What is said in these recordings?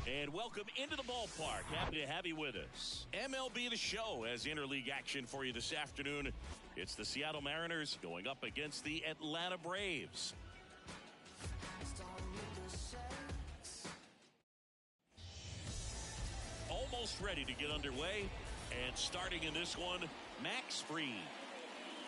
And welcome into the ballpark. Happy to have you with us. MLB The Show has interleague action for you this afternoon. It's the Seattle Mariners going up against the Atlanta Braves. Almost ready to get underway. And starting in this one, Max Fried.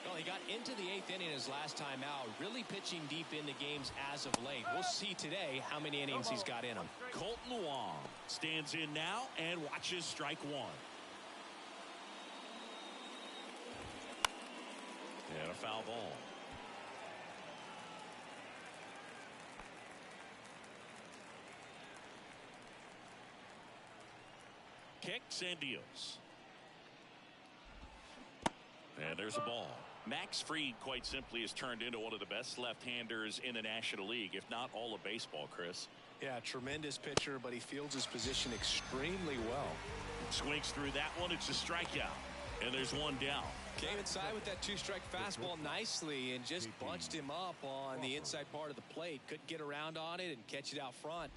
Well, he got into the 8th inning his last time out, really pitching deep into games as of late. We'll see today how many innings he's got in him. Colton Wong stands in now and watches strike one. And a foul ball. Kicks and deals. And there's a ball. Max Fried, quite simply, has turned into one of the best left-handers in the National League, if not all of baseball, Chris. Yeah, tremendous pitcher, but he fields his position extremely well. Swings through that one. It's a strikeout. And there's one down. Came inside with that two-strike fastball nicely and just bunched him up on the inside part of the plate. Couldn't get around on it and catch it out front.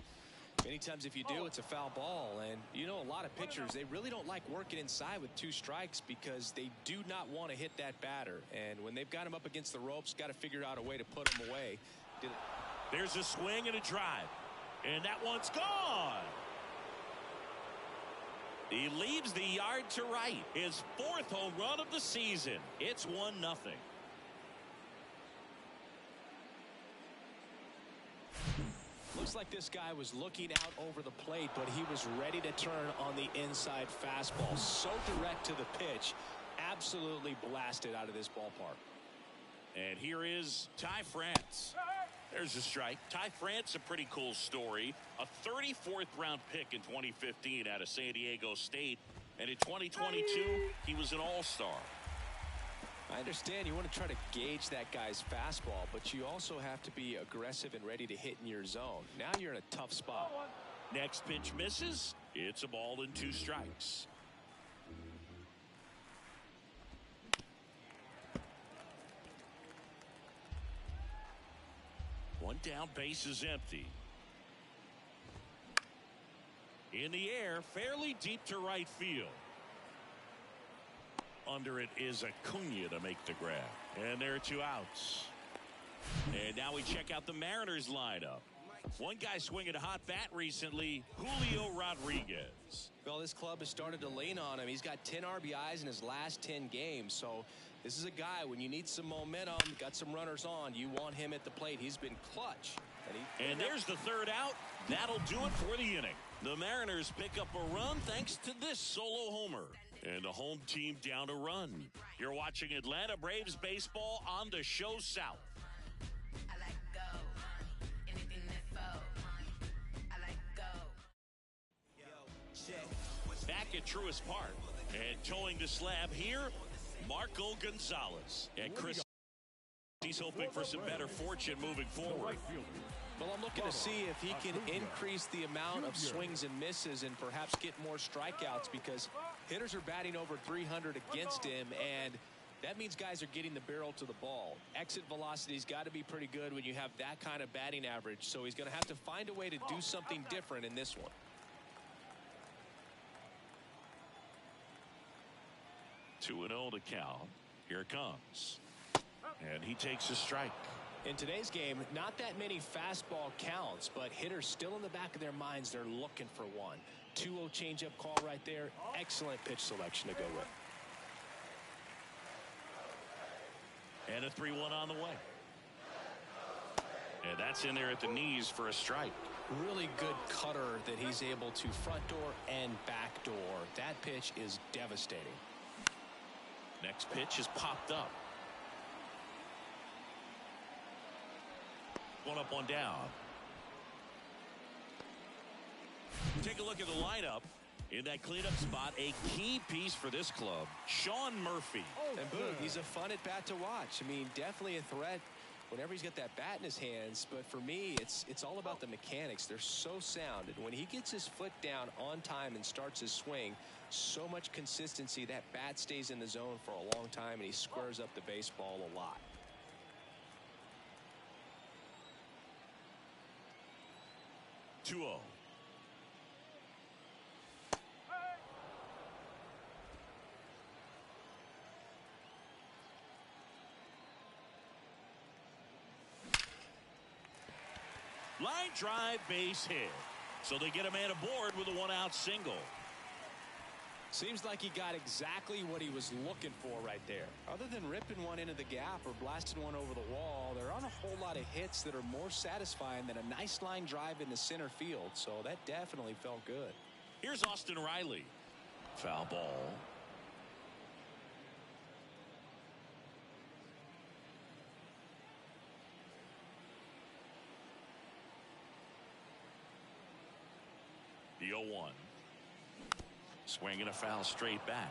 Many times if you do, it's a foul ball. And you know, a lot of pitchers, they really don't like working inside with two strikes because they do not want to hit that batter. And when they've got him up against the ropes, got to figure out a way to put him away. There's a swing and a drive. And that one's gone. He leaves the yard to right. His 4th home run of the season. It's 1-0. Looks like this guy was looking out over the plate, but he was ready to turn on the inside fastball. So direct to the pitch. Absolutely blasted out of this ballpark. And here is Ty France. There's a strike. Ty France, a pretty cool story. A 34th round pick in 2015 out of San Diego State. And in 2022, he was an all-star. I understand you want to try to gauge that guy's fastball, but you also have to be aggressive and ready to hit in your zone. Now you're in a tough spot. Next pitch misses. It's a ball and 2 strikes. One down, base is empty. In the air, fairly deep to right field. Under it is Acuna to make the grab. And there are 2 outs. And now we check out the Mariners lineup. One guy swinging a hot bat recently, Julio Rodriguez. Well, this club has started to lean on him. He's got 10 RBIs in his last 10 games. So this is a guy, when you need some momentum, got some runners on, you want him at the plate. He's been clutch. And there's the 3rd out. That'll do it for the inning. The Mariners pick up a run thanks to this solo homer. And the home team down a run. You're watching Atlanta Braves baseball on the show South. I like go. Anything that I like go. Yo, check. Back at Truist Park. And towing the slab here, Marco Gonzalez. And Chris, he's hoping for some better fortune moving forward. Well, I'm looking to see if he can increase the amount of swings and misses and perhaps get more strikeouts, because hitters are batting over 300 against him, and that means guys are getting the barrel to the ball. Exit velocity's got to be pretty good when you have that kind of batting average, so he's going to have to find a way to do something different in this one. Two and 0 to count. Here it comes. And he takes a strike. In today's game, not that many fastball counts, but hitters still in the back of their minds, they're looking for one. 2-0 changeup call right there. Excellent pitch selection to go with. And a 3-1 on the way. And that's in there at the knees for a strike. Really good cutter that he's able to front door and back door. That pitch is devastating. Next pitch is popped up. One up, one down. Take a look at the lineup. In that cleanup spot, a key piece for this club, Sean Murphy. And boom, he's a fun at bat to watch. I mean, definitely a threat whenever he's got that bat in his hands. But for me, it's all about the mechanics. They're so sound. And when he gets his foot down on time and starts his swing, so much consistency, that bat stays in the zone for a long time, and he squares up the baseball a lot. Line drive, base hit. So they get a man aboard with a one-out single. Seems like he got exactly what he was looking for right there. Other than ripping one into the gap or blasting one over the wall, there aren't a whole lot of hits that are more satisfying than a nice line drive into center field. So that definitely felt good. Here's Austin Riley. Foul ball. The 0-1. Swinging a foul straight back.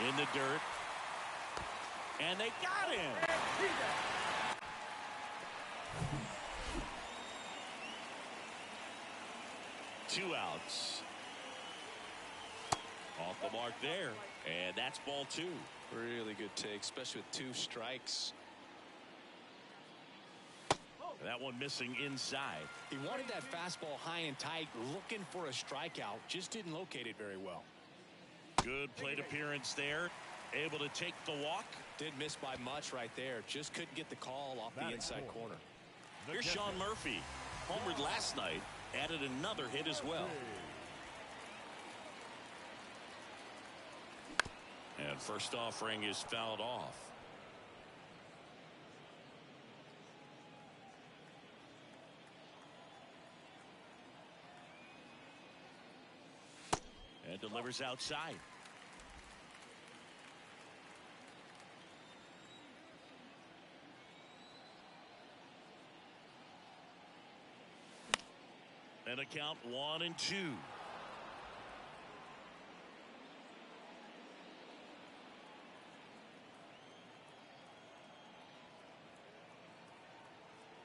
In the dirt. And they got him. 2 outs. Off the mark there. And that's ball 2. Really good take, especially with 2 strikes. That one missing inside. He wanted that fastball high and tight, looking for a strikeout. Just didn't locate it very well. Good plate appearance there. Able to take the walk. Didn't miss by much right there. Just couldn't get the call off the inside corner. Here's Sean Murphy. Homered last night. Added another hit as well. And first offering is fouled off. And delivers outside. And a count 1-2.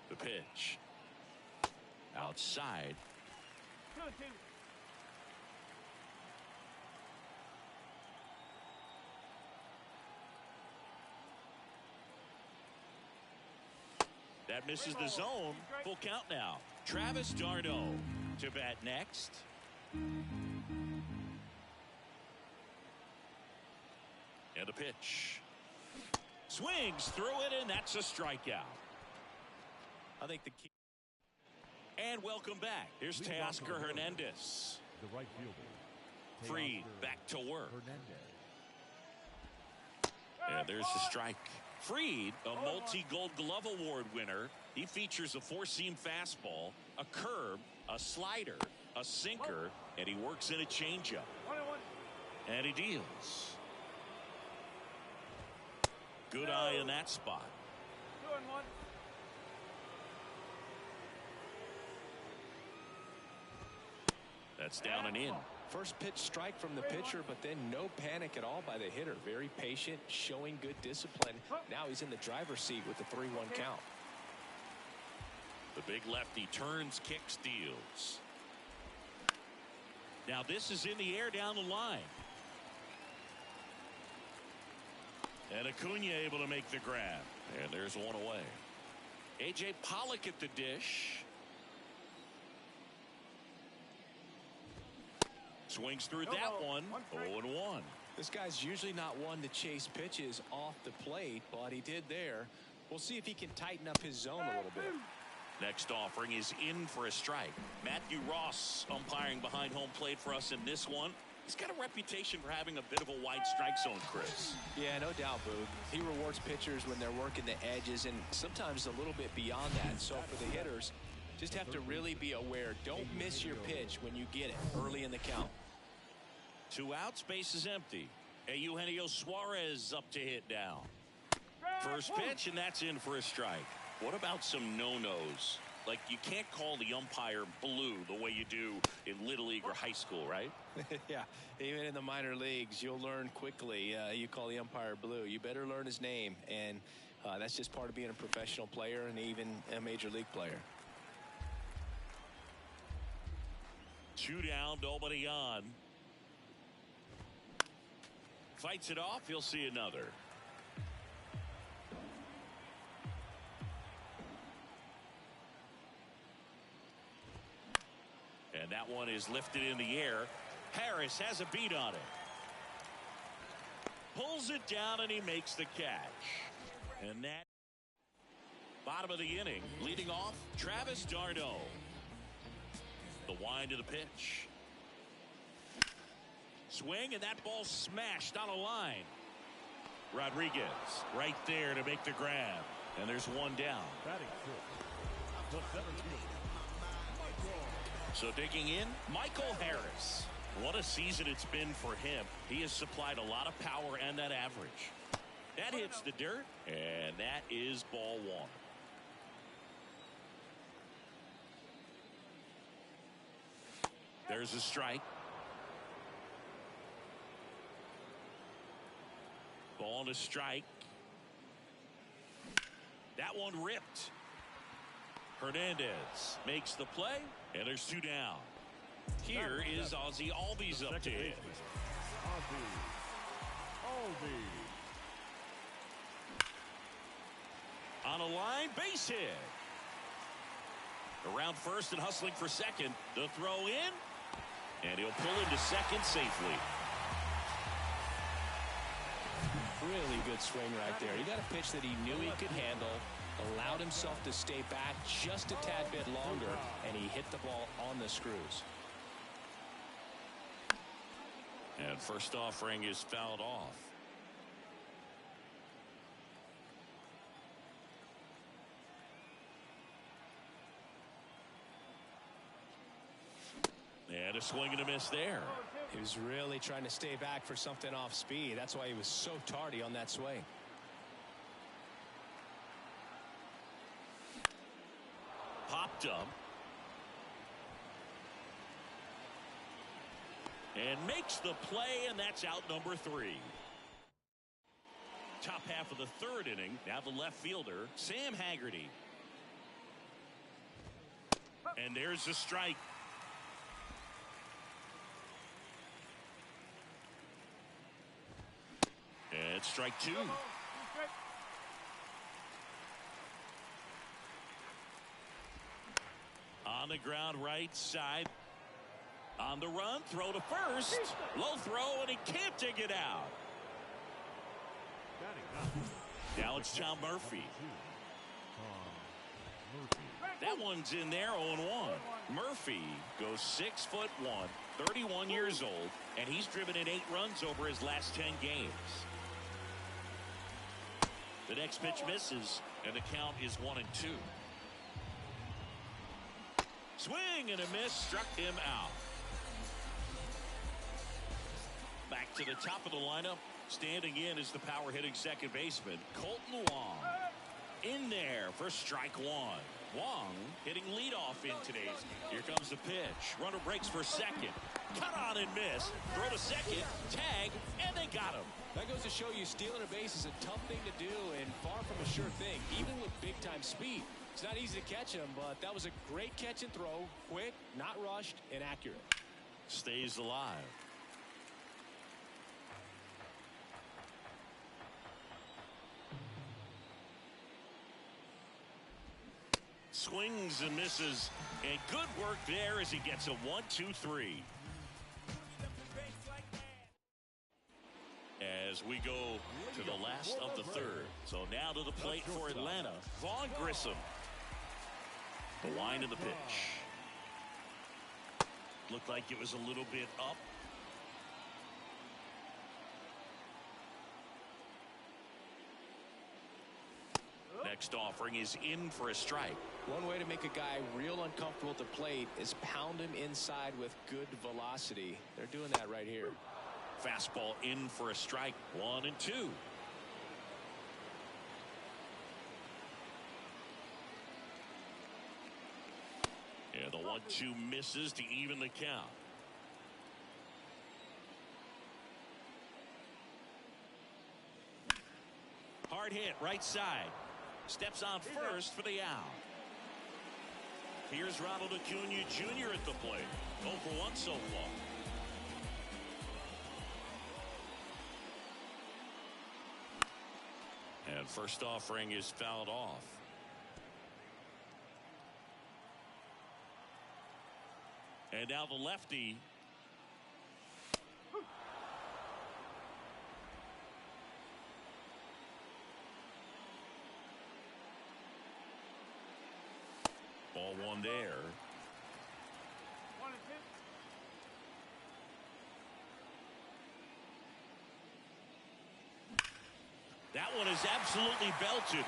The pitch. Outside. 2-2. That misses the zone. Full count now. Travis d'Arnaud to bat next. And a pitch. Swings through it, and that's a strikeout. I think the key. And welcome back. Here's Teoscar Hernandez. The right fielder. Freed back to work. Hernandez. And there's the strike. Freed, a multi-Gold Glove Award winner. He features a 4-seam fastball, a curve, a slider, a sinker, and he works in a changeup. 1-1. And he deals. Good eye in that spot. 2-1. That's down and in. First pitch strike from the pitcher, but then no panic at all by the hitter. Very patient, showing good discipline. Now he's in the driver's seat with the 3-1 count. The big lefty turns, kicks, deals. Now this is in the air down the line. And Acuna able to make the grab. And there's one away. A.J. Pollock at the dish. Swings through that one. 0-1. This guy's usually not one to chase pitches off the plate, but he did there. We'll see if he can tighten up his zone a little bit. Next offering is in for a strike. Matthew Ross umpiring behind home plate for us in this one. He's got a reputation for having a bit of a wide strike zone, Chris. Yeah, no doubt, Boog. He rewards pitchers when they're working the edges and sometimes a little bit beyond that. So for the hitters, just have to really be aware. Don't miss your pitch when you get it early in the count. 2 outs, base is empty. Eugenio Suarez up to hit down. First pitch, and that's in for a strike. What about some no-nos? Like, you can't call the umpire blue the way you do in Little League or high school, right? Yeah, even in the minor leagues, you'll learn quickly. You call the umpire blue. You better learn his name, and that's just part of being a professional player and even a major league player. 2 down, nobody on. Fights it off, he'll see another. And And that one is lifted in the air. Harris has a beat on it. Pulls it down and he makes the catch. And that bottom of the inning, leading off Travis d'Arnaud. The wind of the pitch. Swing, and that ball smashed on a line. Rodriguez right there to make the grab. And there's one down. So digging in, Michael Harris. What a season it's been for him. He has supplied a lot of power and that average. That hits the dirt, and that is ball one. There's a strike. Ball and a strike. That one ripped. Hernandez makes the play, and there's two down. Here is Ozzie Albies up to hit. On a line, base hit. Around first and hustling for second. The throw in, and he'll pull into second safely. Really good swing right there. He got a pitch that he knew he could handle, allowed himself to stay back just a tad bit longer, and he hit the ball on the screws. And first offering is fouled off. And a swing and a miss there. He was really trying to stay back for something off speed. That's why he was so tardy on that swing. Popped up. And makes the play, and that's out number 3. Top half of the third inning. Now the left fielder, Sam Haggerty. And there's the strike. And it's strike 2. On the ground right side. On the run, throw to first. Low throw, and he can't dig it out. Now it's John Murphy. That one's in there, 0-1. Murphy goes 6'1", 31 years old, and he's driven in 8 runs over his last 10 games. The next pitch misses, and the count is 1-2. Swing and a miss, struck him out. Back to the top of the lineup. Standing in is the power hitting second baseman, Colton Wong. In there for strike 1. Wong hitting leadoff in today's. Here comes the pitch. Runner breaks for second. Cut on and miss. Throw to second. Tag. And they got him. That goes to show you stealing a base is a tough thing to do and far from a sure thing, even with big-time speed. It's not easy to catch him, but that was a great catch and throw. Quick, not rushed, and accurate. Stays alive. Swings and misses, and good work there as he gets a 1-2-3. As we go to the last of the third. So now to the plate for Atlanta, Vaughn Grissom. The line of the pitch. Looked like it was a little bit up. Next offering is in for a strike. One way to make a guy real uncomfortable at the plate is pound him inside with good velocity. They're doing that right here. Fastball in for a strike. 1-2. And the 1-2 misses to even the count. Hard hit right side. Steps on first for the out. Here's Ronald Acuna Jr. at the plate. 0 for 1 so far. And first offering is fouled off. And now the lefty. Ball one there. 1 and 2. That one is absolutely belted.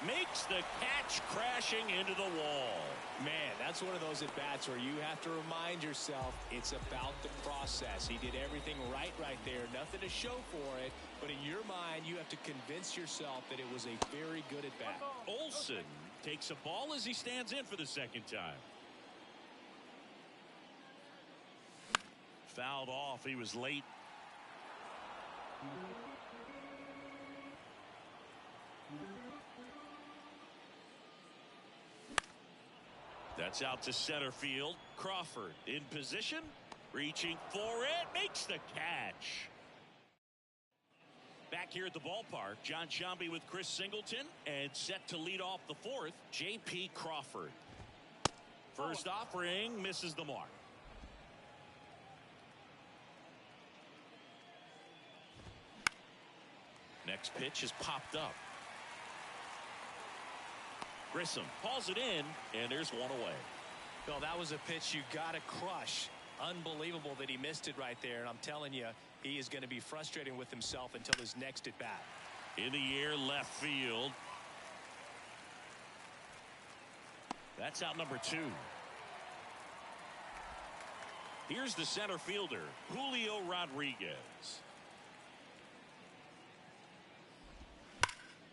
Makes the catch, crashing into the wall. Man, that's one of those at-bats where you have to remind yourself it's about the process. He did everything right there. Nothing to show for it. But in your mind, you have to convince yourself that it was a very good at-bat. Olsen takes a ball as he stands in for the second time. Fouled off. He was late. That's out to center field. Crawford in position, reaching for it, makes the catch. Back here at the ballpark, John Sciambi with Chris Singleton, and set to lead off the fourth, J.P. Crawford. First offering misses the mark. Next pitch is popped up. Grissom calls it in, and there's one away. Well, that was a pitch you got to crush. Unbelievable that he missed it right there. And I'm telling you, he is going to be frustrated with himself until his next at bat. In the air, left field. That's out number 2. Here's the center fielder, Julio Rodriguez.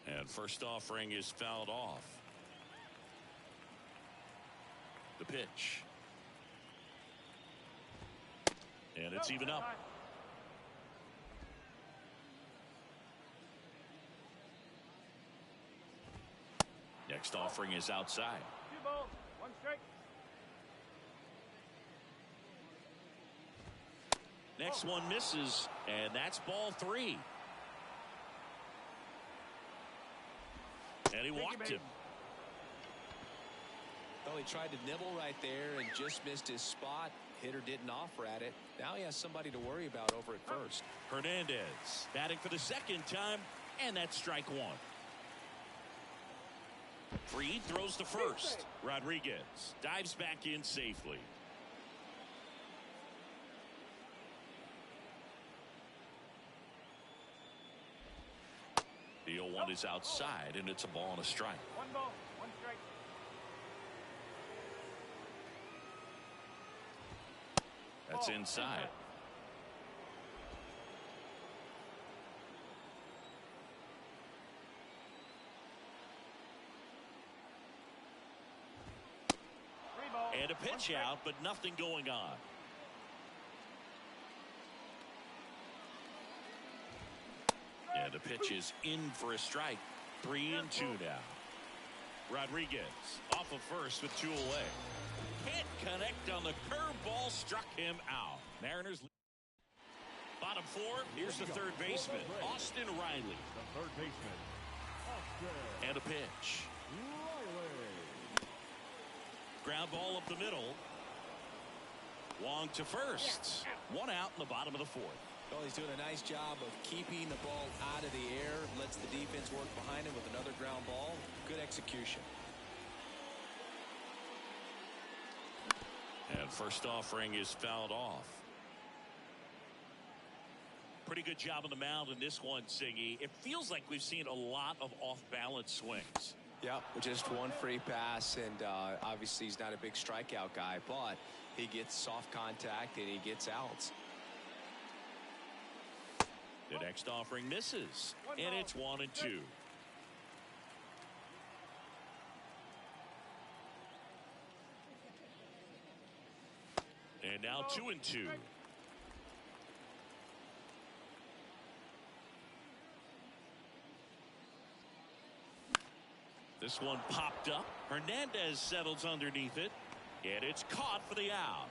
And first offering is fouled off. The pitch. And it's even up. Next offering is outside. 2 balls, 1 strike. Next one misses, and that's ball 3. And he walked him. Well, he tried to nibble right there and just missed his spot. Hitter didn't offer at it. Now he has somebody to worry about over at first. Hernandez batting for the second time, and that's strike 1. Fried throws to first. Rodriguez dives back in safely. The 0-1 is outside, and it's a ball and a strike. 1 ball, 1 strike. That's inside. And a pitch out, but nothing going on. And the pitch is in for a strike. 3-2 now. Rodriguez off of first with 2 away. Can't connect on the curveball, struck him out. Mariners bottom 4. Here's the third baseman, Austin Riley. The third baseman, Austin. And a pitch. Riley. Ground ball up the middle. Wong to first. 1 out in the bottom of the 4th. Well, he's doing a nice job of keeping the ball out of the air. Lets the defense work behind him with another ground ball. Good execution. And first offering is fouled off. Pretty good job on the mound in this one, Siggy. It feels like we've seen a lot of off-balance swings. Yep, just 1 free pass, and obviously he's not a big strikeout guy, but he gets soft contact and he gets outs. The next offering misses, and it's 1-2. And now 2-2. This one popped up. Hernandez settles underneath it, and it's caught for the out.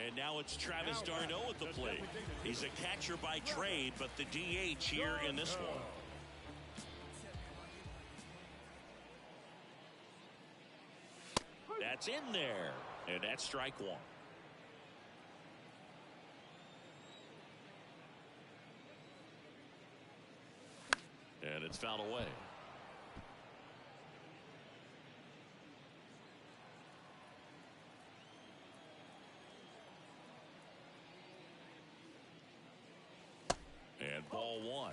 And now it's Travis d'Arnaud at the plate. He's a catcher by trade, but the DH here in this one. That's in there. And that's strike one. And it's fouled away. And ball one.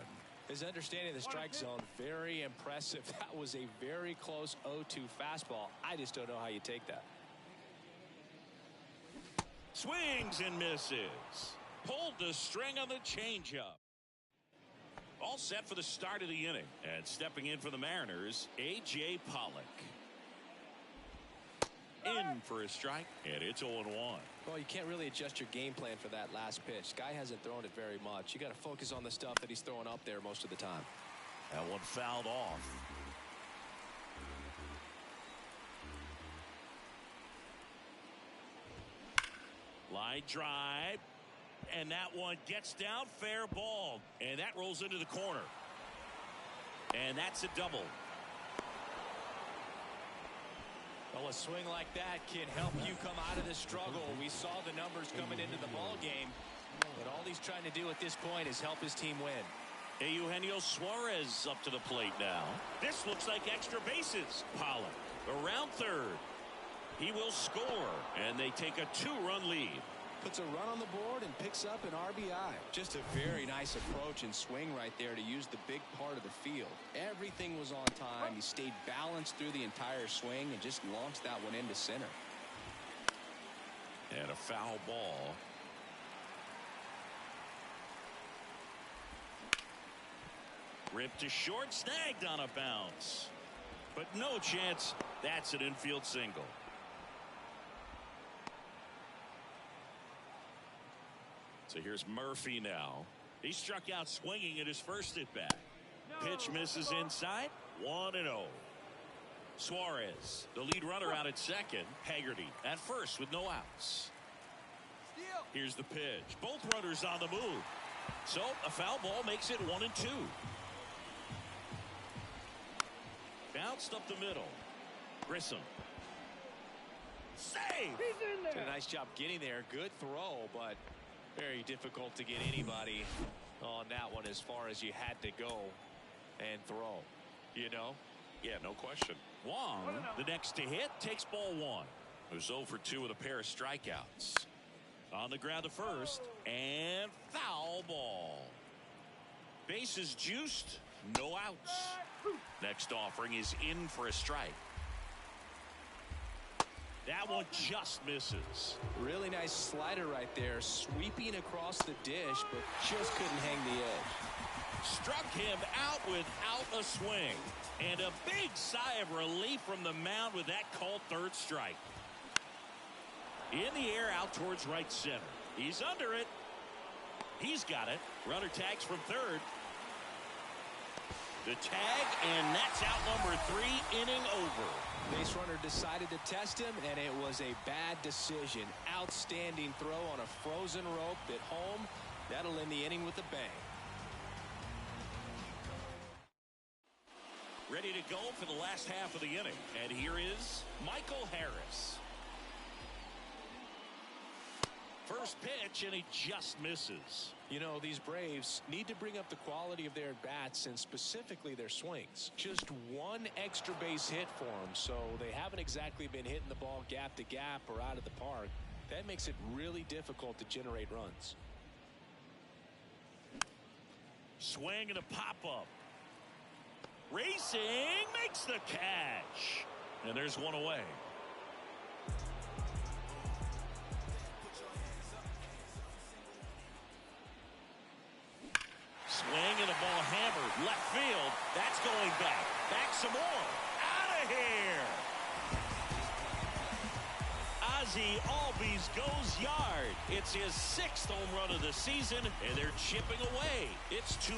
His understanding of the strike zone, very impressive. That was a very close 0-2 fastball. I just don't know how you take that. Swings and misses. Pulled the string on the changeup. All set for the start of the inning. And stepping in for the Mariners, A.J. Pollock. In for a strike, and it's 0-1. Well, you can't really adjust your game plan for that last pitch. Guy hasn't thrown it very much. You got to focus on the stuff that he's throwing up there most of the time. That one fouled off. Line drive, and that one gets down, fair ball, and that rolls into the corner. And that's a double. Well, a swing like that can help you come out of this struggle. We saw the numbers coming into the ball game, but all he's trying to do at this point is help his team win. Eugenio Suarez up to the plate now. This looks like extra bases. Pollock around third. He will score, and they take a 2-run lead. Puts a run on the board and picks up an RBI. Just a very nice approach and swing right there to use the big part of the field. Everything was on time. He stayed balanced through the entire swing and just launched that one into center. And a foul ball. Ripped to short, snagged on a bounce. But no chance. That's an infield single. So here's Murphy now. He struck out swinging at his first at bat. Pitch misses inside. 1-0. Suarez, the lead runner, out at second. Haggerty at first with no outs. Here's the pitch. Both runners on the move. So a foul ball makes it 1-2. Bounced up the middle. Grissom. Save! Did a nice job getting there. Good throw, but very difficult to get anybody on that one as far as you had to go and throw. You know? Yeah, no question. Wong, the next to hit, takes ball one. Who's 0 for 2 with a pair of strikeouts. On the ground to first, and foul ball. Bases juiced, no outs. Next offering is in for a strike. That one just misses. Really nice slider right there, sweeping across the dish, but just couldn't hang the edge. Struck him out without a swing. And a big sigh of relief from the mound with that called third strike. In the air out towards right center. He's under it. He's got it. Runner tags from third. The tag, and that's out number 3, inning over. Base runner decided to test him, and it was a bad decision. Outstanding throw on a frozen rope at home. That'll end the inning with a bang. Ready to go for the last half of the inning. And here is Michael Harris. First pitch, and he just misses. You know, these Braves need to bring up the quality of their bats and specifically their swings. Just one extra base hit for them, so they haven't exactly been hitting the ball gap to gap or out of the park. That makes it really difficult to generate runs. Swing and a pop-up. Racing makes the catch. And there's one away. Swing and a ball hammered left field. That's going back. Back some more. Out of here. Ozzie Albies goes yard. It's his 6th home run of the season, and they're chipping away. It's 2-1.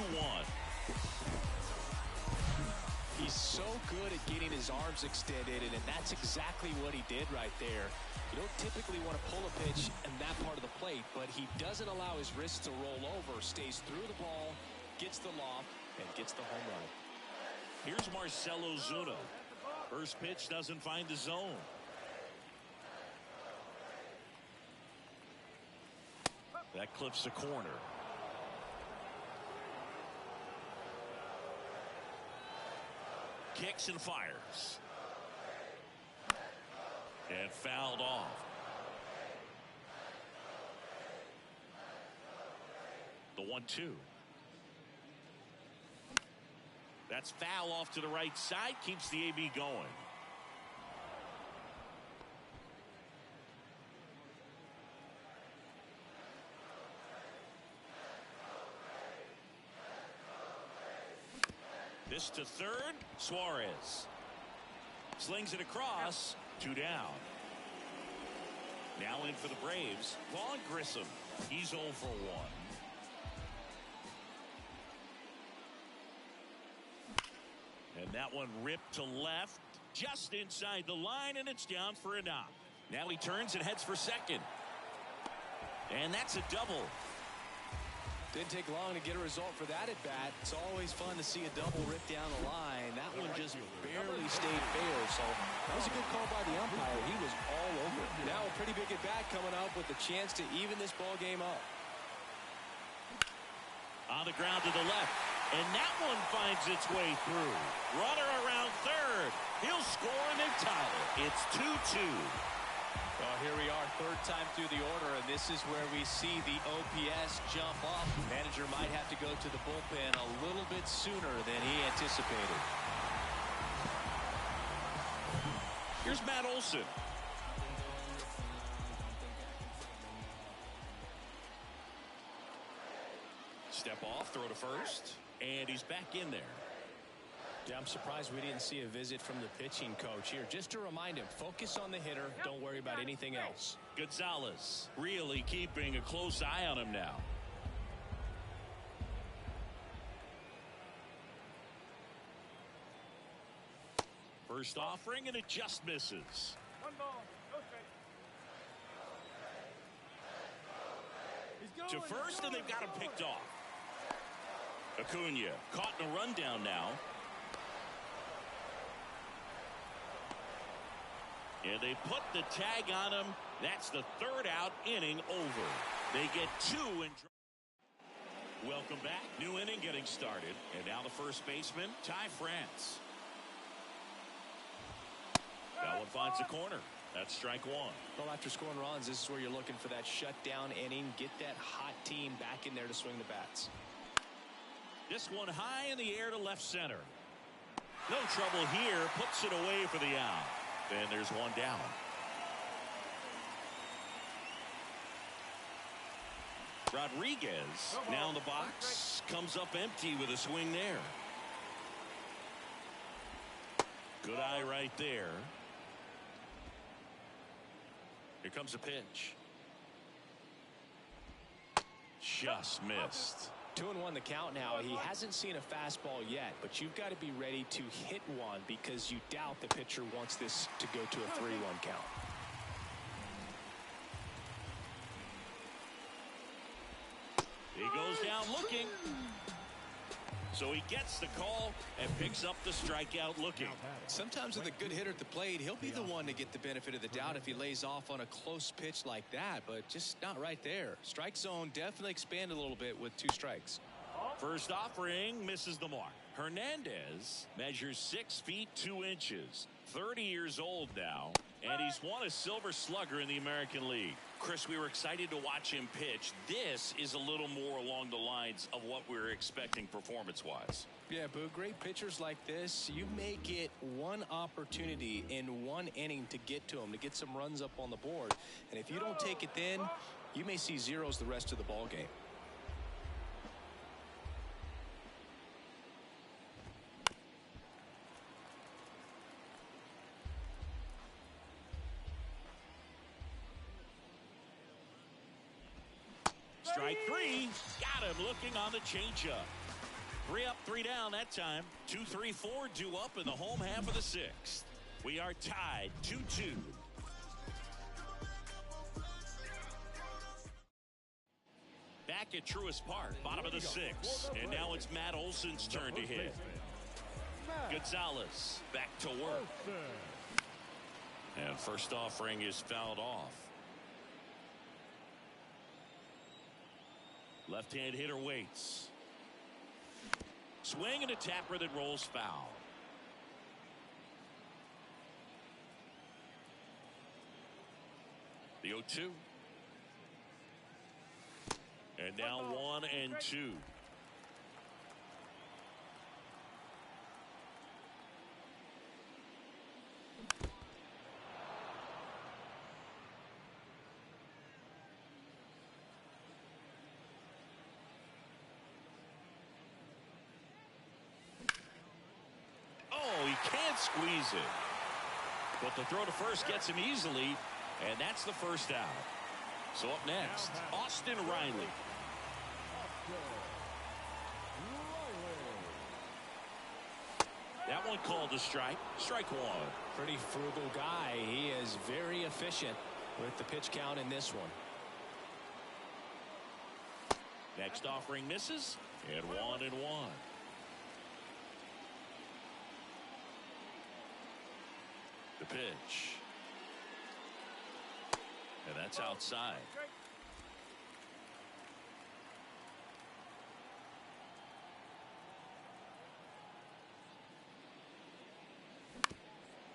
He's so good at getting his arms extended, and that's exactly what he did right there. You don't typically want to pull a pitch in that part of the plate, but he doesn't allow his wrists to roll over, stays through the ball, gets the loft, and gets the home run. Here's Marcell Ozuna. First pitch doesn't find the zone. That clips the corner. Kicks and fires. And fouled off. The 1-2. That's foul off to the right side. Keeps the AB going. This to third. Suarez slings it across. 2 down. Now in for the Braves, Vaughn Grissom. He's 0 for 1. And that one ripped to left, just inside the line, and it's down for a knock. Now he turns and heads for second. And that's a double. Didn't take long to get a result for that at bat. It's always fun to see a double rip down the line. That one just barely stayed fair, so that was a good call by the umpire. He was all over it. Now a pretty big at bat coming up with a chance to even this ball game up. On the ground to the left, and that one finds its way through. Runner around third. He'll score and they tie it. It's 2-2. Well, here we are, third time through the order, and this is where we see the OPS jump up. Manager might have to go to the bullpen a little bit sooner than he anticipated. Here's Matt Olson. Step off, throw to first, and he's back in there. Yeah, I'm surprised we didn't see a visit from the pitching coach here. Just to remind him, focus on the hitter. Don't worry about anything else. Gonzalez really keeping a close eye on him now. First offering, and it just misses. 1 ball, no strike. To first, and they've got him picked off. Acuna caught in a rundown now. And they put the tag on him. That's the third out, inning over. They get 2 and welcome back. New inning getting started. And now the first baseman, Ty France. That one finds the corner. That's strike 1. Well, after scoring runs, this is where you're looking for that shutdown inning. Get that hot team back in there to swing the bats. This one high in the air to left center. No trouble here. Puts it away for the out. And there's one down. Rodriguez now in the box. Comes up empty with a swing there. Good eye right there. Here comes a pitch. Just missed. 2-1 the count now. He hasn't seen a fastball yet, but you've got to be ready to hit one because you doubt the pitcher wants this to go to a 3-1 count. He goes down looking. So he gets the call and picks up the strikeout looking. Sometimes with a good hitter at the plate, he'll be the one to get the benefit of the doubt if he lays off on a close pitch like that, but just not right there. Strike zone definitely expanded a little bit with 2 strikes. First offering misses the mark. Hernandez measures 6 feet 2 inches. 30 years old now, and he's won a Silver Slugger in the American League. Chris, we were excited to watch him pitch. This is a little more along the lines of what we were expecting performance-wise. Yeah, Boo, great pitchers like this, you may get one opportunity in one inning to get to them, to get some runs up on the board. And if you don't take it then, you may see zeros the rest of the ball game. Strike 3. Got him looking on the changeup. 3 up, 3 down that time. 2, 3, 4 due up in the home half of the 6th. We are tied 2-2. Back at Truist Park, bottom of the 6th. And now it's Matt Olson's turn to hit. Gonzalez back to work. And first offering is fouled off. Left-hand hitter waits. Swing and a tapper that rolls foul. The 0-2. And now 1-2. Oh, he can't squeeze it. But the throw to first gets him easily, and that's the first out. So up next, Austin Riley. That one called a strike. Strike one. Pretty frugal guy. He is very efficient with the pitch count in this one. Next offering misses, and 1-1. The pitch. And that's outside.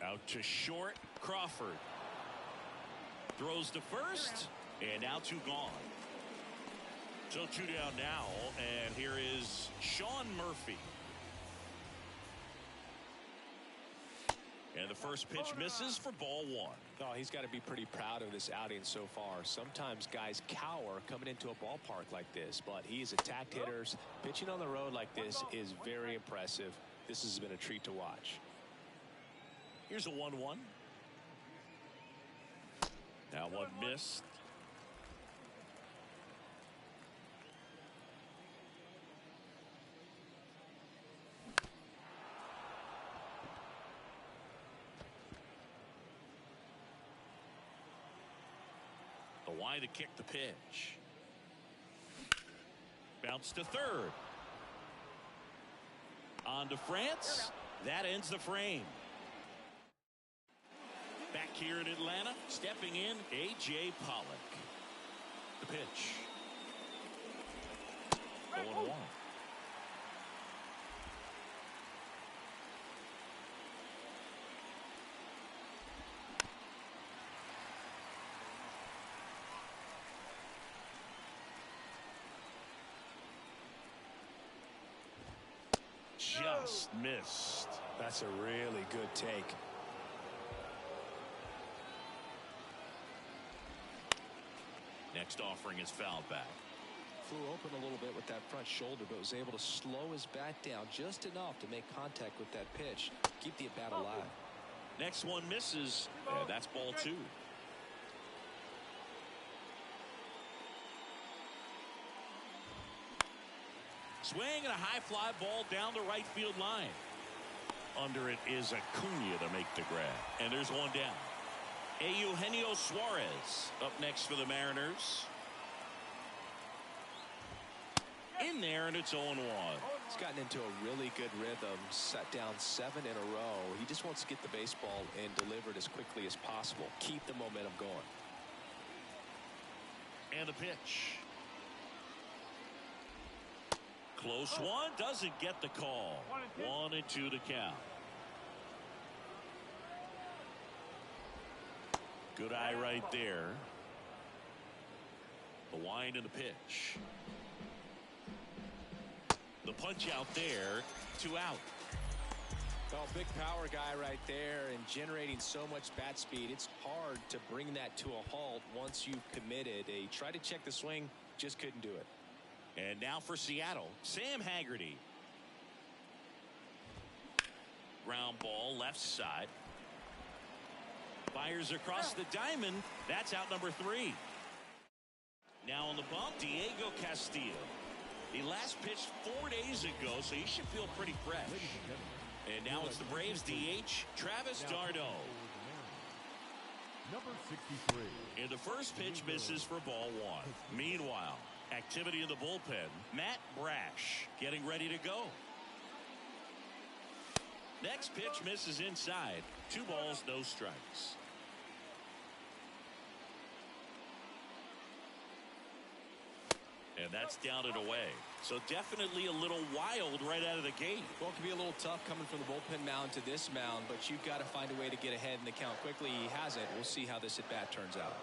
Out to short, Crawford. Throws to first, and now 2 gone. So 2 down now, and here is Sean Murphy. And the first pitch misses for ball 1. Oh, he's got to be pretty proud of this outing so far. Sometimes guys cower coming into a ballpark like this, but he's attacked hitters. Pitching on the road like this is very impressive. This has been a treat to watch. Here's a 1-1. That one missed. The wide to kick the pitch. Bounce to third. On to France. That ends the frame. Back here in Atlanta, stepping in, A.J. Pollock. The pitch. 0-1. Just missed. That's a really good take. Next offering is fouled back. Flew open a little bit with that front shoulder, but was able to slow his bat down just enough to make contact with that pitch. Keep the at-bat alive. Next one misses, and that's ball 2. Swing and a high fly ball down the right field line. Under it is Acuna to make the grab. And there's one down. Eugenio Suarez up next for the Mariners. In there, and it's 0-1. He's gotten into a really good rhythm. Set down 7 in a row. He just wants to get the baseball and deliver it as quickly as possible. Keep the momentum going. And the pitch. Close one, doesn't get the call. 1-2 to count. Good eye right there. The wind and the pitch. The punch out there, 2 out. Well, big power guy right there and generating so much bat speed. It's hard to bring that to a halt once you've committed. He tried to check the swing, just couldn't do it. And now for Seattle, Sam Haggerty. Ground ball left side. Fires across the diamond. That's out number 3. Now on the bump, Diego Castillo. He last pitched 4 days ago, so he should feel pretty fresh. And now it's the Braves DH, Travis d'Arnaud. Number 63. And the first pitch misses for ball 1. Meanwhile, activity in the bullpen. Matt Brash getting ready to go. Next pitch misses inside. 2 balls, no strikes. And that's down and away. So definitely a little wild right out of the gate. Well, it can be a little tough coming from the bullpen mound to this mound, but you've got to find a way to get ahead in the count quickly. He hasn't. We'll see how this at-bat turns out.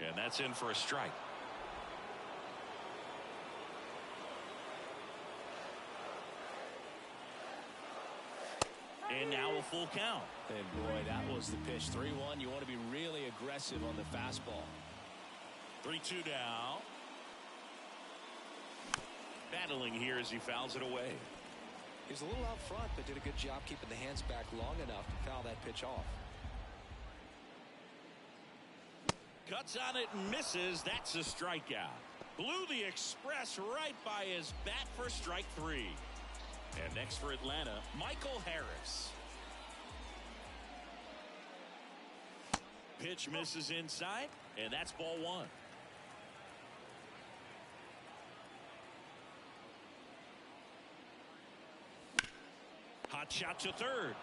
And that's in for a strike. And now a full count. And boy, that was the pitch. 3-1. You want to be really aggressive on the fastball. 3-2 now. Battling here as he fouls it away. He's a little out front, but did a good job keeping the hands back long enough to foul that pitch off. Cuts on it and misses. That's a strikeout. Blew the express right by his bat for strike 3. And next for Atlanta, Michael Harris. Pitch misses inside, and that's ball 1. Hot shot to third.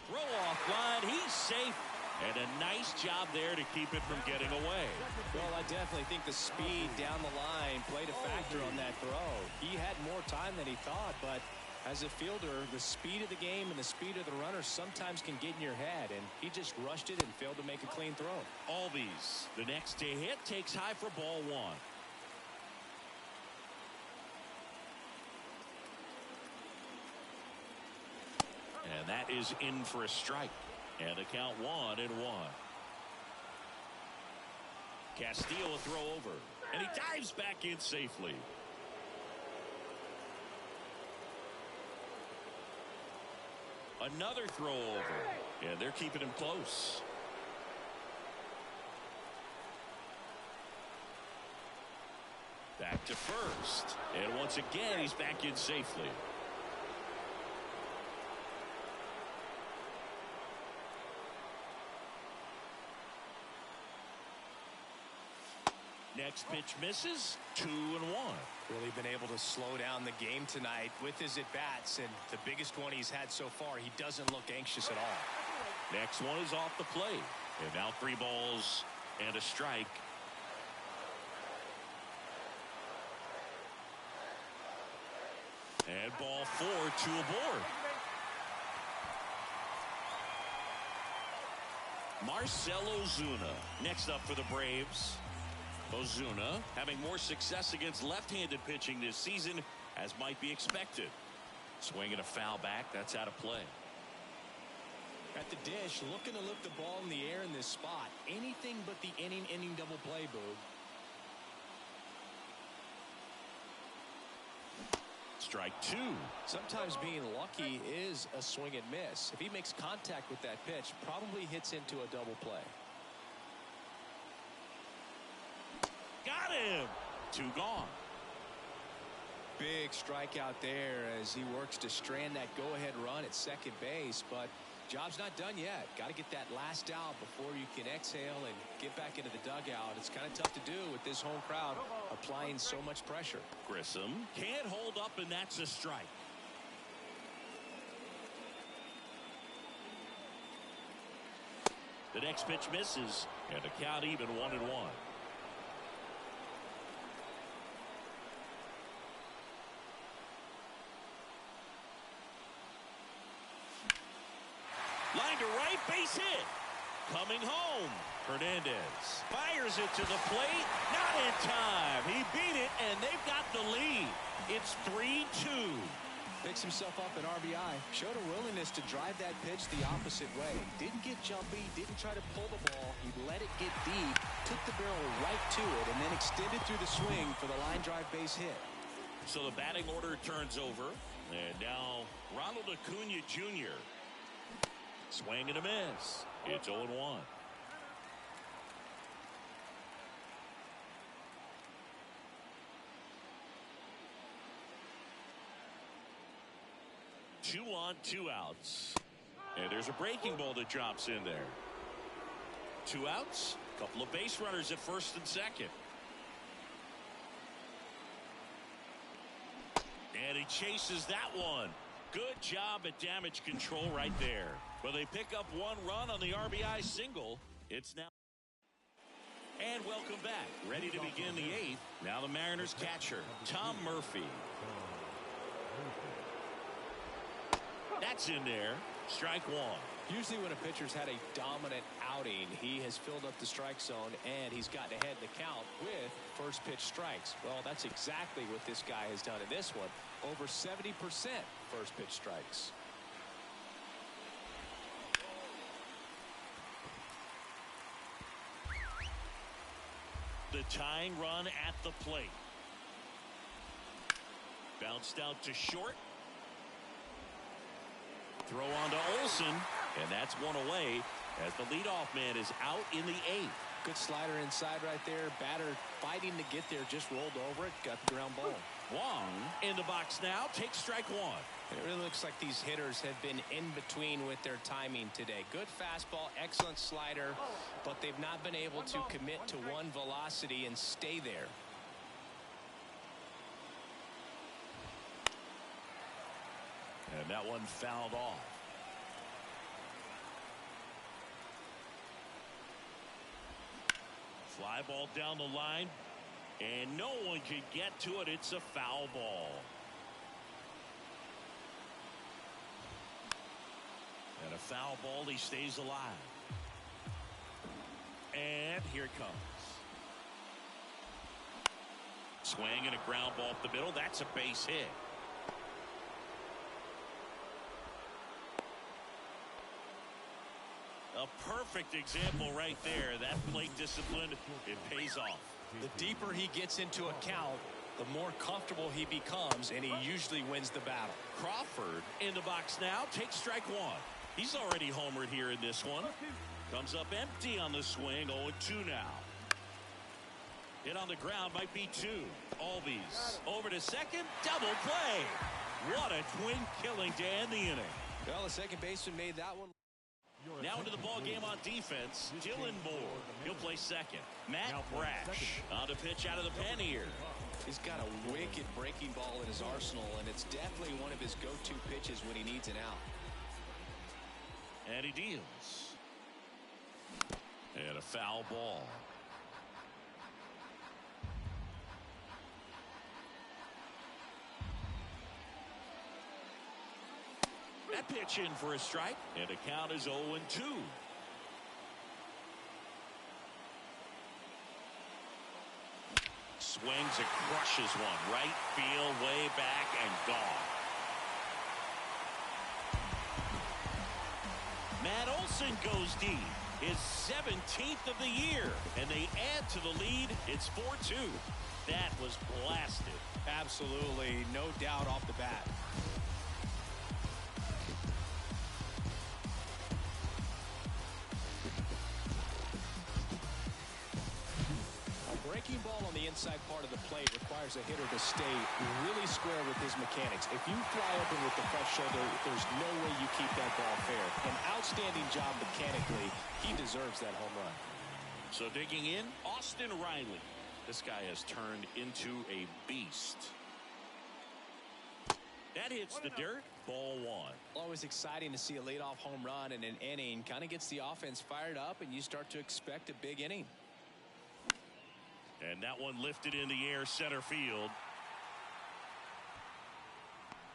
Throw off line. He's safe. And a nice job there to keep it from getting away. Well, I definitely think the speed down the line played a factor on that throw. He had more time than he thought, but as a fielder, the speed of the game and the speed of the runner sometimes can get in your head, and he just rushed it and failed to make a clean throw. Albies, the next to hit, takes high for ball 1. And that is in for a strike. And the count 1-1. Castillo a throw over. And he dives back in safely. Another throw over. And they're keeping him close. Back to first. And once again, he's back in safely. Next pitch misses. 2-1. Really been able to slow down the game tonight with his at-bats, and the biggest one he's had so far, he doesn't look anxious at all. Next one is off the plate. And now 3 balls and a strike. And ball 4, 2 aboard. Marcell Ozuna next up for the Braves. Ozuna having more success against left-handed pitching this season, as might be expected. Swinging a foul back. That's out of play. At the dish, looking to lift the ball in the air in this spot. Anything but the inning double play, Boog. Strike 2. Sometimes being lucky is a swing and miss. If he makes contact with that pitch, probably hits into a double play. Got him. 2 gone. Big strikeout there as he works to strand that go-ahead run at second base, but job's not done yet. Got to get that last out before you can exhale and get back into the dugout. It's kind of tough to do with this home crowd applying so much pressure. Grissom can't hold up, and that's a strike. The next pitch misses, and the count even 1-1. Line to right, base hit. Coming home. Hernandez fires it to the plate. Not in time. He beat it, and they've got the lead. It's 3-2. Picks himself up an RBI. Showed a willingness to drive that pitch the opposite way. Didn't get jumpy. Didn't try to pull the ball. He let it get deep. Took the barrel right to it, and then extended through the swing for the line drive base hit. So the batting order turns over. And now Ronald Acuna Jr. Swing and a miss. It's 0-1. Two on, 2 outs. And there's a breaking ball that drops in there. 2 outs. A couple of base runners at first and second. And he chases that one. Good job at damage control right there. Well, they pick up 1 run on the RBI single. It's now And welcome back. Ready to begin the 8th. Now the Mariners catcher, Tom Murphy. That's in there. Strike one. Usually when a pitcher's had a dominant outing, he has filled up the strike zone and he's gotten ahead in the count with first pitch strikes. Well, that's exactly what this guy has done in this one. Over 70% first pitch strikes. The tying run at the plate. Bounced out to short. Throw on to Olsen, and that's one away as the leadoff man is out in the 8th. Good slider inside right there. Batter fighting to get there, just rolled over it, got the ground ball. Wong in the box now, takes strike one. It really looks like these hitters have been in between with their timing today. Good fastball, excellent slider, but they've not been able to commit to one velocity and stay there. And that one fouled off. Fly ball down the line, and no one can get to it. It's a foul ball. And a foul ball, he stays alive. And here it comes. Swing and a ground ball up the middle. That's a base hit. A perfect example right there. That plate discipline, it pays off. The deeper he gets into a count, the more comfortable he becomes, and he usually wins the battle. Crawford in the box now, takes strike one. He's already homered here in this one. Comes up empty on the swing, 0-2 now. Hit on the ground, might be two. Albies over to second, double play. What a twin killing to end the inning. Well, the second baseman made that one. Now into the ball game on defense, Dylan Moore. He'll play second. Matt Brash on the pitch out of the pen here. He's got a wicked breaking ball in his arsenal, and it's definitely one of his go-to pitches when he needs an out. And he deals. And a foul ball. That pitch in for a strike, and the count is 0-2. Swings and crushes one. Right field, way back, and gone. Matt Olson goes deep. His 17th of the year, and they add to the lead. It's 4-2. That was blasted. Absolutely, no doubt off the bat. Breaking ball on the inside part of the plate requires a hitter to stay really square with his mechanics. If you fly open with the front shoulder, there's no way you keep that ball fair. An outstanding job mechanically. He deserves that home run. So digging in, Austin Riley. This guy has turned into a beast. That hits the dirt. Ball one. Always exciting to see a leadoff home run in an inning. Kind of gets the offense fired up, and you start to expect a big inning. And that one lifted in the air, center field.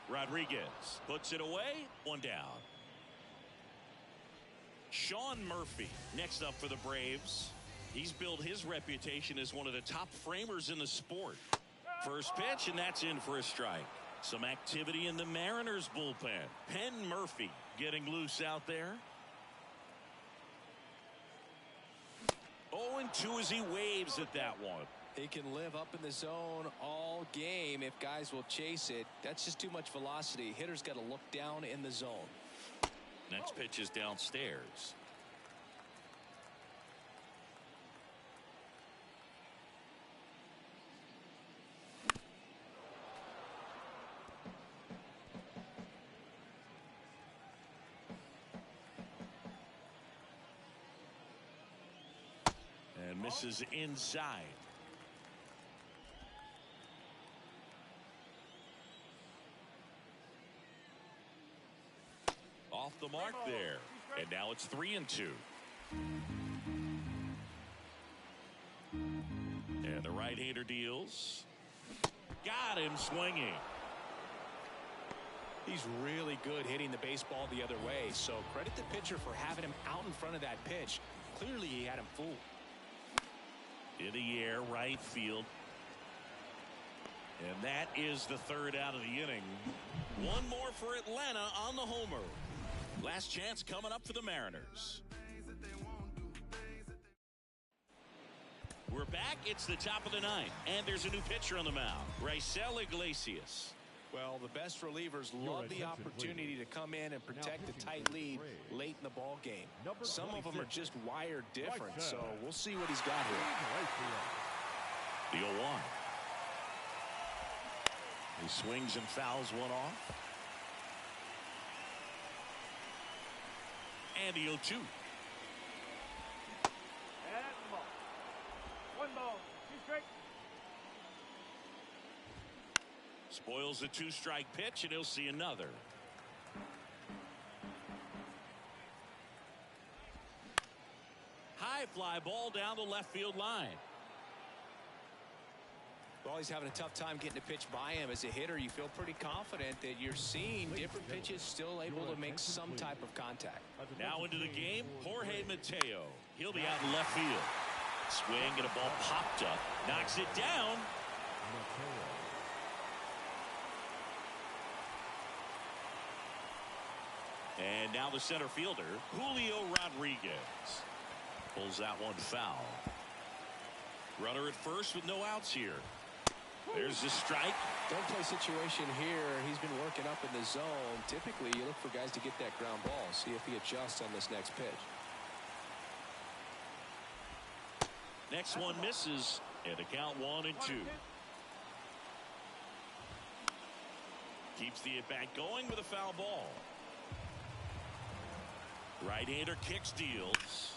Rodriguez puts it away, one down. Sean Murphy next up for the Braves. He's built his reputation as one of the top framers in the sport. First pitch, and that's in for a strike. Some activity in the Mariners bullpen. Penn Murphy getting loose out there. 0-2 as he waves at that one. He can live up in the zone all game if guys will chase it. That's just too much velocity. Hitter's got to look down in the zone. Next pitch is downstairs. And misses inside. Off the mark there. And now it's 3-2. And the right-hander deals. Got him swinging. He's really good hitting the baseball the other way, so credit the pitcher for having him out in front of that pitch. Clearly he had him fooled. In the air, right field. And that is the third out of the inning. One more for Atlanta on the homer. Last chance coming up for the Mariners. We're back. It's the top of the ninth, and there's a new pitcher on the mound, Raisel Iglesias. Well, the best relievers love the opportunity to come in and protect a tight lead late in the ball game. Some of them are just wired different, so we'll see what he's got here. The 0-1. He swings and fouls one off. And the 0-2. That's the ball. One ball, 2 strikes. Spoils the 2-strike pitch, and he'll see another. High fly ball down the left field line. Well, he's having a tough time getting a pitch by him. As a hitter, you feel pretty confident that you're seeing different pitches still able to make some type of contact. Now into the game, Jorge Mateo. He'll be out in left field. Swing and a ball popped up. Knocks it down. And now the center fielder, Julio Rodriguez. Pulls that one foul. Runner at first with no outs here. There's the strike. Don't play situation here. He's been working up in the zone. Typically, you look for guys to get that ground ball. See if he adjusts on this next pitch. Next one misses. And the count 1-2. Keeps the at-bat going with a foul ball. Right-hander kicks, deals.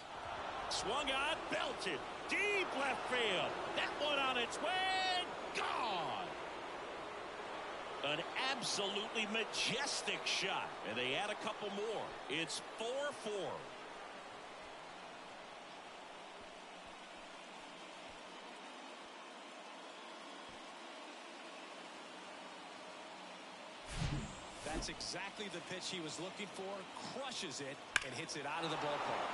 Swung on, belted. Deep left field. That one on its way. Gone. An absolutely majestic shot. And they add a couple more. It's 4-4. That's exactly the pitch he was looking for. Crushes it and hits it out of the ballpark.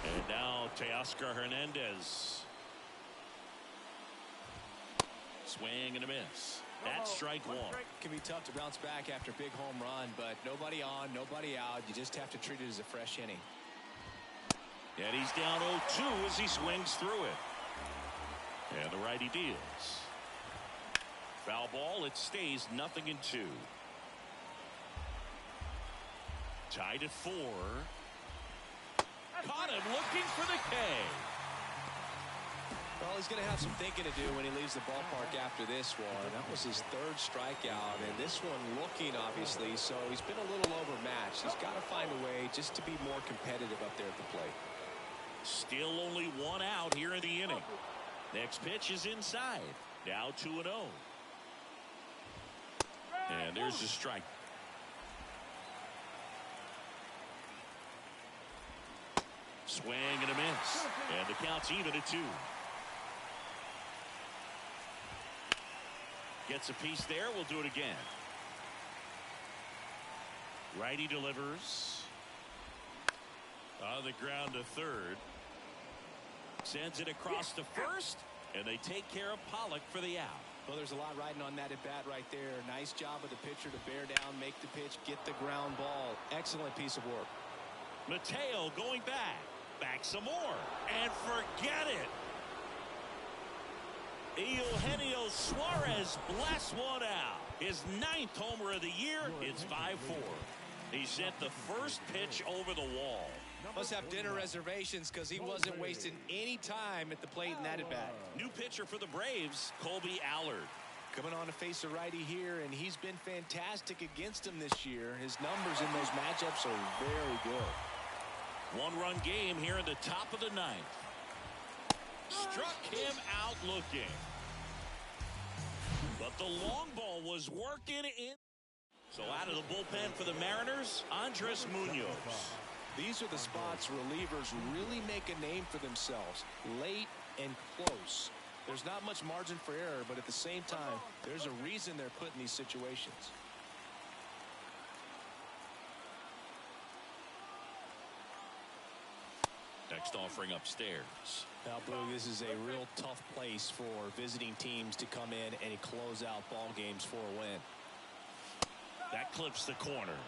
And now Teoscar Hernandez. Swing and a miss. That's strike one. It can be tough to bounce back after a big home run, but nobody on, nobody out. You just have to treat it as a fresh inning. And he's down 0-2 as he swings through it. And the righty deals. Foul ball. It stays 0-2. Tied at 4. Caught him looking for the K. Well, he's going to have some thinking to do when he leaves the ballpark after this one. That was his third strikeout, and this one looking, obviously, so he's been a little overmatched. He's got to find a way just to be more competitive up there at the plate. Still only one out here in the inning. Next pitch is inside. Now 2-0. And there's the strike. Swing and a miss. And the count's even at 2. Gets a piece there. We'll do it again. Righty delivers. On the ground to third. Sends it across to first. And they take care of Pollock for the out. Well, there's a lot riding on that at bat right there. Nice job of the pitcher to bear down, make the pitch, get the ground ball. Excellent piece of work. Mateo going back. Back some more. And forget it. Eugenio Suarez blasts one out. His 9th homer of the year. It's 5-4. He sent the first pitch over the wall. Must have dinner reservations because he wasn't wasting any time at the plate in that at bat. New pitcher for the Braves, Colby Allard. Coming on to face a righty here, and he's been fantastic against him this year. His numbers in those matchups are very good. One-run game here in the top of the 9th. Struck him out looking. But the long ball was working in. So out of the bullpen for the Mariners, Andres Munoz. These are the spots relievers really make a name for themselves. Late and close. There's not much margin for error, but at the same time, there's a reason they're put in these situations. Next offering upstairs. Now, Boog, this is a real tough place for visiting teams to come in and close out ball games for a win. That clips the corner.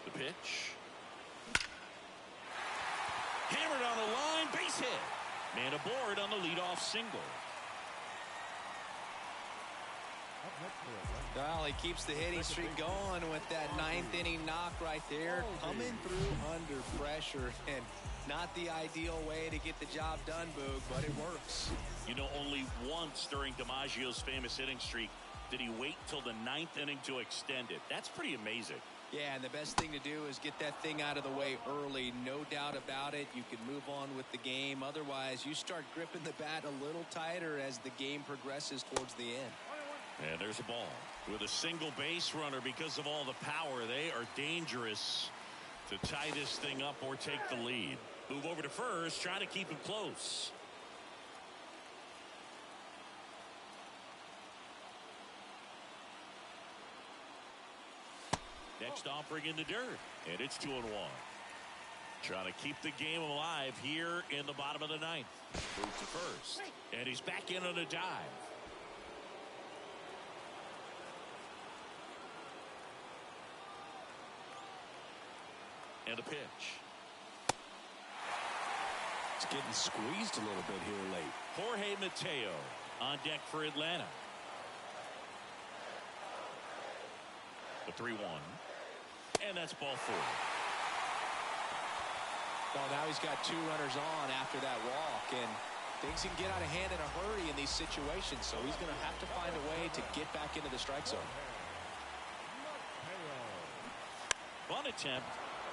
The pitch. Hammered on the line, base hit. Man aboard on the leadoff single. Well, he keeps the hitting streak going with that ninth inning knock right there. Coming through under pressure, and not the ideal way to get the job done, Boog, but it works. You know, only once during DiMaggio's famous hitting streak did he wait till the ninth inning to extend it. That's pretty amazing. Yeah, and the best thing to do is get that thing out of the way early. No doubt about it. You can move on with the game. Otherwise, you start gripping the bat a little tighter as the game progresses towards the end. And there's a ball. With a single base runner, because of all the power, they are dangerous to tie this thing up or take the lead. Move over to first, trying to keep him close. Next offering in the dirt, and it's 2-1. Trying to keep the game alive here in the bottom of the ninth. Moves to first, and he's back in on a dive. And a pitch. It's getting squeezed a little bit here late. Jorge Mateo on deck for Atlanta. The 3-1. And that's ball 4. Well, now he's got 2 runners on after that walk, and things can get out of hand in a hurry in these situations, so he's going to have to find a way to get back into the strike zone. Bunt attempt.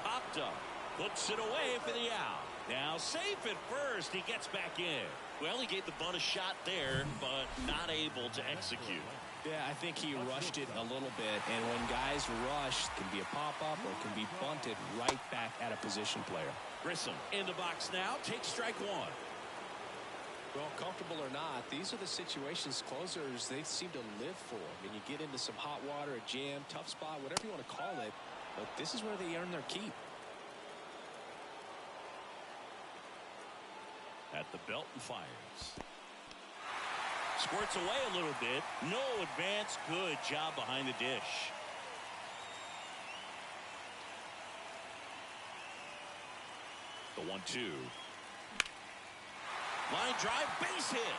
Popped up. Puts it away for the out. Now safe at first. He gets back in. Well, he gave the bunt a shot there, but not able to execute. Yeah, I think he rushed it a little bit, and when guys rush, it can be a pop-up or it can be bunted right back at a position player. Grissom in the box now. Takes strike 1. Well, comfortable or not, these are the situations closers they seem to live for. I mean, you get into some hot water, a jam, tough spot, whatever you want to call it, but this is where they earn their keep. At the belt and fires. Squirts away a little bit. No advance. Good job behind the dish. The 1-2. Line drive, base hit.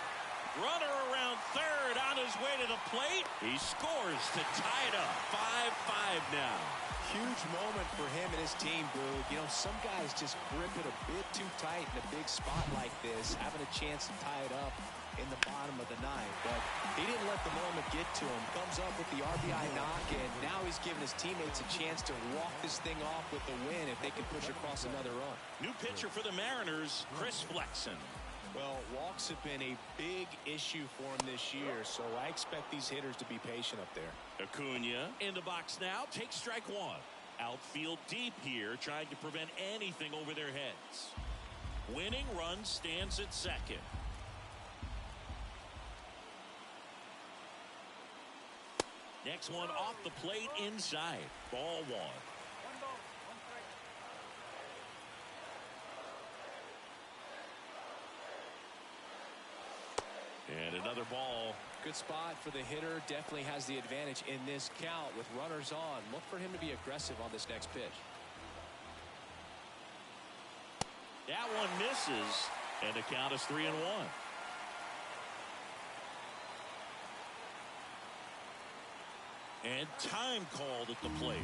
Runner around third on his way to the plate. He scores to tie it up. 5-5 now. Huge moment for him and his team, Boog. You know, some guys just grip it a bit too tight in a big spot like this, having a chance to tie it up in the bottom of the ninth. But he didn't let the moment get to him. Comes up with the RBI knock, and now he's giving his teammates a chance to walk this thing off with the win if they can push across another run. New pitcher for the Mariners, Chris Flexen. Well, walks have been a big issue for him this year, so I expect these hitters to be patient up there. Acuna in the box now, takes strike 1. Outfield deep here, trying to prevent anything over their heads. Winning run stands at second. Next one off the plate inside. Ball 1. And another ball. Good spot for the hitter. Definitely has the advantage in this count with runners on. Look for him to be aggressive on this next pitch. That one misses, and the count is 3-1. And time called at the plate.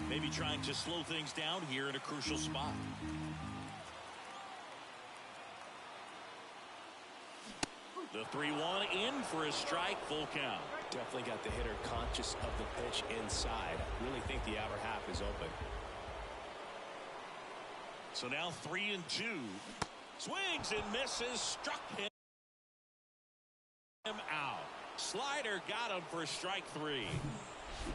Maybe trying to slow things down here in a crucial spot. The 3-1 in for a strike, full count. Definitely got the hitter conscious of the pitch inside. Really think the outer half is open. So now 3-2. Swings and misses. Struck him out. Slider got him for strike 3.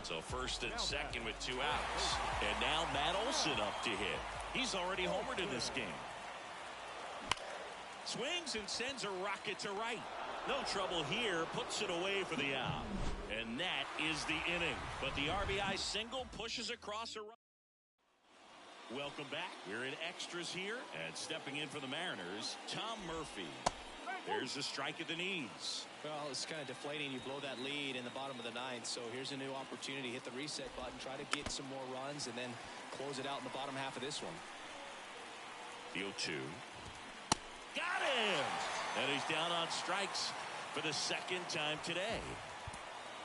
So first and second with 2 outs. And now Matt Olson up to hit. He's already homered in this game. Swings and sends a rocket to right. No trouble here. Puts it away for the out. And that is the inning. But the RBI single pushes across a run. Welcome back. We're in extras here. And stepping in for the Mariners, Tom Murphy. There's a strike at the knees. Well, it's kind of deflating. You blow that lead in the bottom of the ninth. So here's a new opportunity. Hit the reset button. Try to get some more runs and then close it out in the bottom half of this one. The 0-2. Got him! And he's down on strikes for the second time today.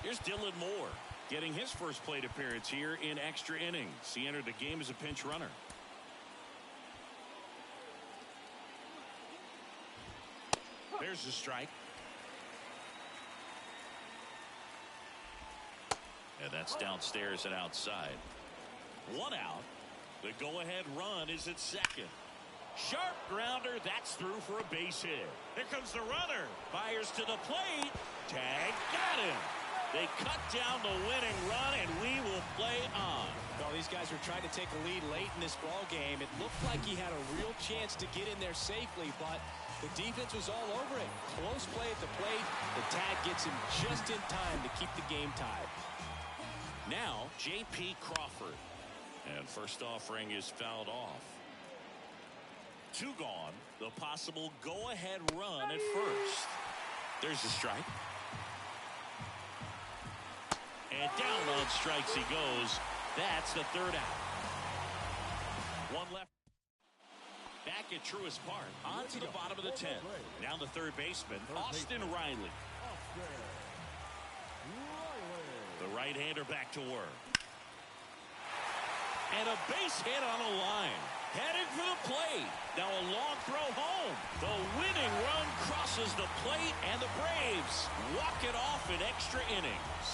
Here's Dylan Moore getting his first plate appearance here in extra innings. He entered the game as a pinch runner. There's the strike. And that's downstairs and outside. 1 out. The go-ahead run is at second. Sharp grounder. That's through for a base hit. Here comes the runner. Fires to the plate. Tag. Got him. They cut down the winning run, and we will play on. Well, these guys were trying to take a lead late in this ball game. It looked like he had a real chance to get in there safely, but the defense was all over it. Close play at the plate. The tag gets him just in time to keep the game tied. Now, J.P. Crawford. And first offering is fouled off. 2 gone. The possible go-ahead run at first. There's the strike. And down on strikes he goes. That's the 3rd out. 1 left. Back at Truist Park. On to the bottom of the 10th. Now the third baseman, Austin Riley. The right-hander back to work. And a base hit on a line. Headed for the plate. Now a long throw home. The winning run crosses the plate, and the Braves walk it off in extra innings.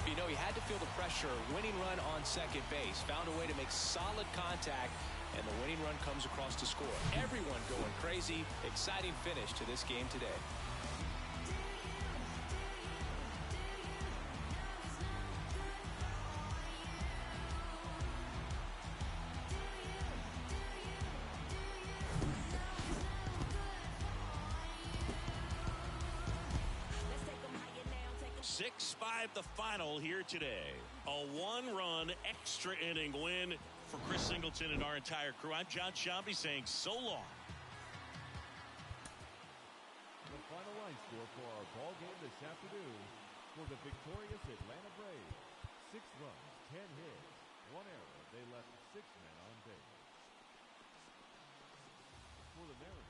You know, he had to feel the pressure. Winning run on second base. Found a way to make solid contact, and the winning run comes across to score. Everyone going crazy. Exciting finish to this game today. The final here today. A 1-run extra inning win for Chris Singleton and our entire crew. I'm John Shambi saying so long. The final line score for our ball game this afternoon for the victorious Atlanta Braves. 6 runs, 10 hits, 1 error. They left 6 men on base. For the Mariners.